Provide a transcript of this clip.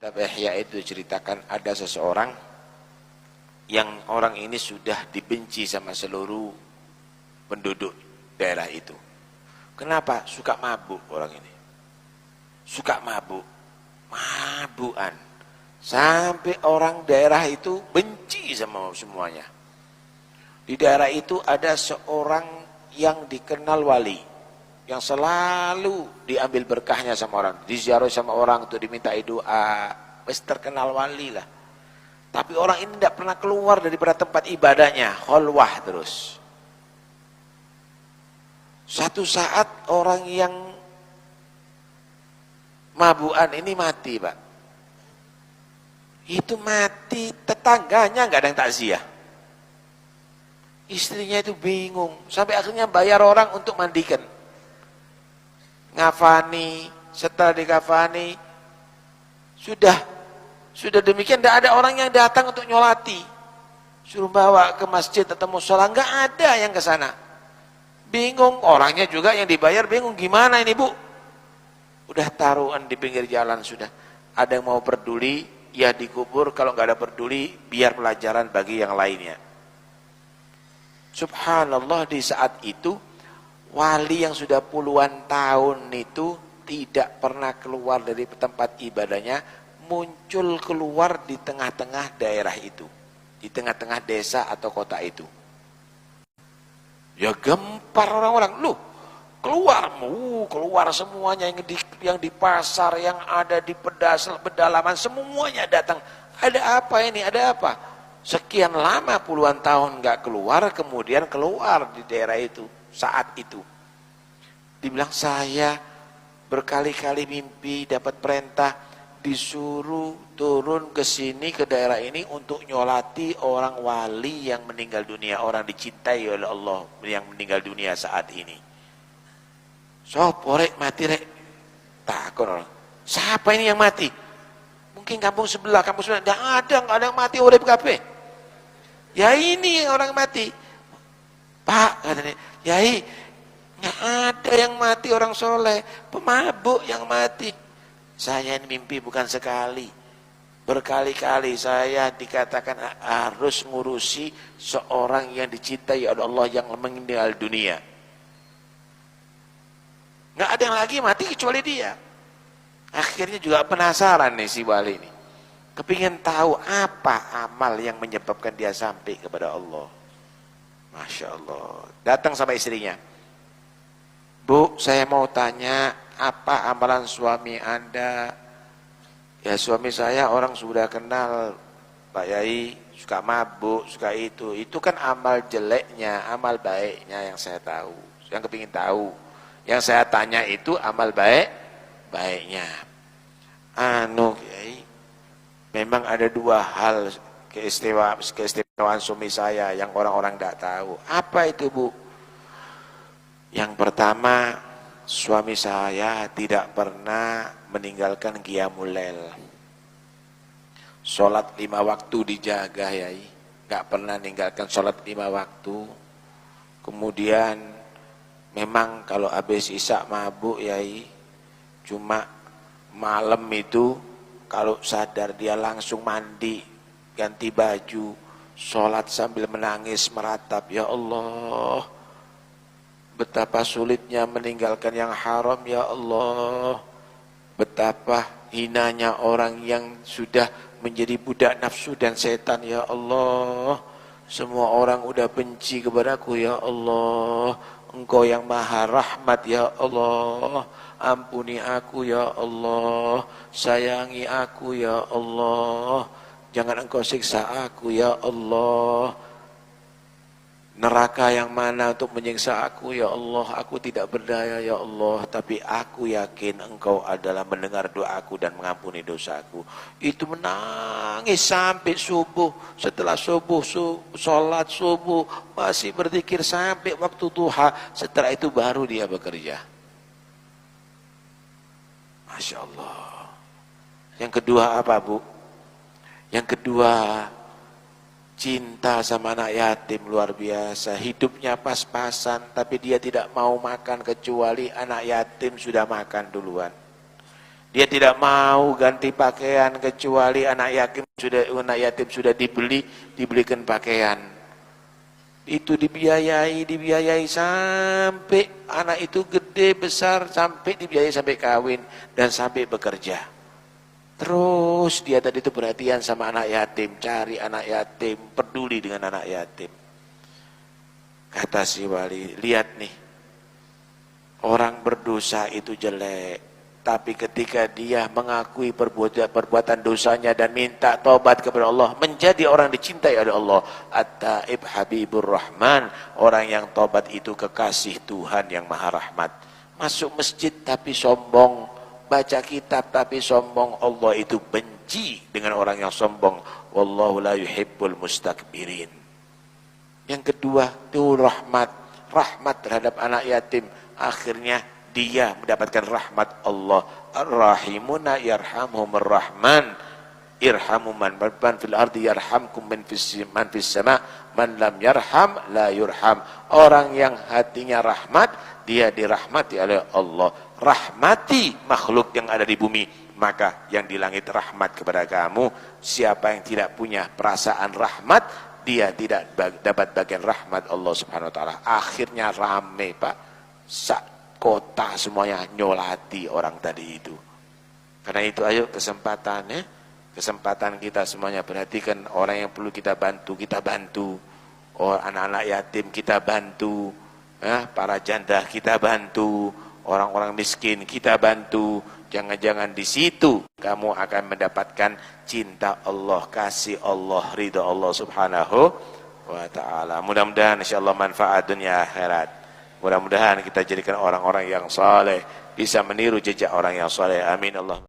kitab Ihya itu ceritakan ada seseorang yang orang ini sudah dibenci sama seluruh penduduk daerah itu. Kenapa? Suka mabuk orang ini. Suka mabuk. Mabukan. Sampai orang daerah itu benci sama semuanya. Di daerah itu ada seorang yang dikenal wali. Yang selalu diambil berkahnya sama orang. Diziarah sama orang untuk diminta doa. Wes terkenal wali lah. Tapi orang ini tidak pernah keluar daripada tempat ibadahnya. Khalwah terus. Satu saat orang yang mabukan ini mati, Pak. Itu mati, tetangganya nggak ada yang takziah. Istrinya itu bingung, sampai akhirnya bayar orang untuk mandikan. Ngafani, setelah dikafani, sudah demikian tidak ada orang yang datang untuk nyolati. Suruh bawa ke masjid atau musola, nggak ada yang ke sana. Bingung, orangnya juga yang dibayar bingung, gimana ini Bu? Udah taruhan di pinggir jalan sudah. Ada yang mau peduli, ya dikubur. Kalau nggak ada peduli, biar pelajaran bagi yang lainnya. Subhanallah, di saat itu wali yang sudah puluhan tahun itu tidak pernah keluar dari tempat ibadahnya, muncul keluar di tengah-tengah daerah itu, di tengah-tengah desa atau kota itu. Ya gempar orang-orang, loh keluar semuanya, yang di pasar, yang ada di pedalaman, semuanya datang. Ada apa ini, ada apa? Sekian lama puluhan tahun nggak keluar, kemudian keluar di daerah itu, saat itu. Dibilang saya berkali-kali mimpi dapat perintah, disuruh turun ke sini, ke daerah ini untuk nyolati orang wali yang meninggal dunia, orang dicintai oleh Allah yang meninggal dunia saat ini. Sopo rek mati rek? Takut orang. Siapa ini yang mati? Mungkin kampung sebelah, nggak ada yang mati urip kabeh. Ya ini orang mati. Pak katanya, Yai, nggak ada yang mati orang soleh, pemabuk yang mati. Saya ini mimpi bukan sekali, berkali-kali saya dikatakan harus ngurusi seorang yang dicintai oleh Allah yang meninggal dunia. Nggak ada yang lagi mati kecuali dia. Akhirnya juga penasaran nih si wali ini, kepingin tahu apa amal yang menyebabkan dia sampai kepada Allah. Masya Allah. Datang sama istrinya, Bu, saya mau tanya, apa amalan suami Anda? Ya suami saya orang sudah kenal Pak Yai, suka mabuk, suka itu kan amal jeleknya, amal baiknya yang saya tahu, yang kepingin tahu. Yang saya tanya itu amal baiknya. Kiai, memang ada dua hal keistimewaan suami saya yang orang-orang tidak tahu. Apa itu Bu? Yang pertama, suami saya tidak pernah meninggalkan qiyamul lail. Sholat 5 waktu dijaga Yai, gak pernah meninggalkan sholat 5 waktu. Kemudian memang kalau habis isya mabuk Yai, cuma malam itu kalau sadar dia langsung mandi, ganti baju, sholat sambil menangis meratap, ya Allah, betapa sulitnya meninggalkan yang haram ya Allah, betapa hinanya orang yang sudah menjadi budak nafsu dan setan ya Allah, semua orang udah benci kepadaku ya Allah, Engkau yang maha rahmat ya Allah, ampuni aku ya Allah, sayangi aku ya Allah, jangan Engkau siksa aku ya Allah. Neraka yang mana untuk menyiksa aku ya Allah, aku tidak berdaya ya Allah, tapi aku yakin Engkau adalah mendengar doaku dan mengampuni dosaku. Itu menangis sampai subuh. Setelah subuh, sholat subuh, masih berzikir sampai waktu duha. Setelah itu baru dia bekerja. Masya Allah. Yang kedua apa Bu? Yang kedua, cinta sama anak yatim luar biasa. Hidupnya pas-pasan, tapi dia tidak mau makan kecuali anak yatim sudah makan duluan. Dia tidak mau ganti pakaian kecuali anak yatim sudah dibelikan pakaian. Itu dibiayai sampai anak itu gede besar, sampai dibiayai sampai kawin dan sampai bekerja. Terus dia tadi itu perhatian sama anak yatim, cari anak yatim, peduli dengan anak yatim. Kata si wali, lihat nih, orang berdosa itu jelek. Tapi ketika dia mengakui perbuatan dosanya dan minta taubat kepada Allah, menjadi orang dicintai oleh Allah. At-taib habibur rahman, orang yang taubat itu kekasih Tuhan yang maha rahmat. Masuk masjid tapi sombong, baca kitab tapi sombong, Allah itu benci dengan orang yang sombong. Wallahu la yuhibbul mustakbirin. Yang kedua itu rahmat terhadap anak yatim. Akhirnya dia mendapatkan rahmat Allah. Ar-rahimuna yarhamhumur rahman, irhamu man fil ardi yarhamkum man fis sama, man lam yarham la yurham. Orang yang hatinya rahmat, dia dirahmati oleh Allah. Rahmati makhluk yang ada di bumi, maka yang di langit rahmat kepada kamu. Siapa yang tidak punya perasaan rahmat, dia tidak dapat bagian rahmat Allah Subhanahu wa taala. Akhirnya rame, Pak. Kota semuanya nyolati orang tadi itu. Karena itu ayo kesempatan kita semuanya, perhatikan orang yang perlu kita bantu, anak-anak yatim kita bantu, para janda kita bantu, orang-orang miskin kita bantu. Jangan-jangan di situ kamu akan mendapatkan cinta Allah, kasih Allah, ridha Allah Subhanahu wa taala. Mudah-mudahan insyaallah manfaat dunia akhirat. Mudah-mudahan kita jadikan orang-orang yang saleh, bisa meniru jejak orang yang saleh. Amin Allah.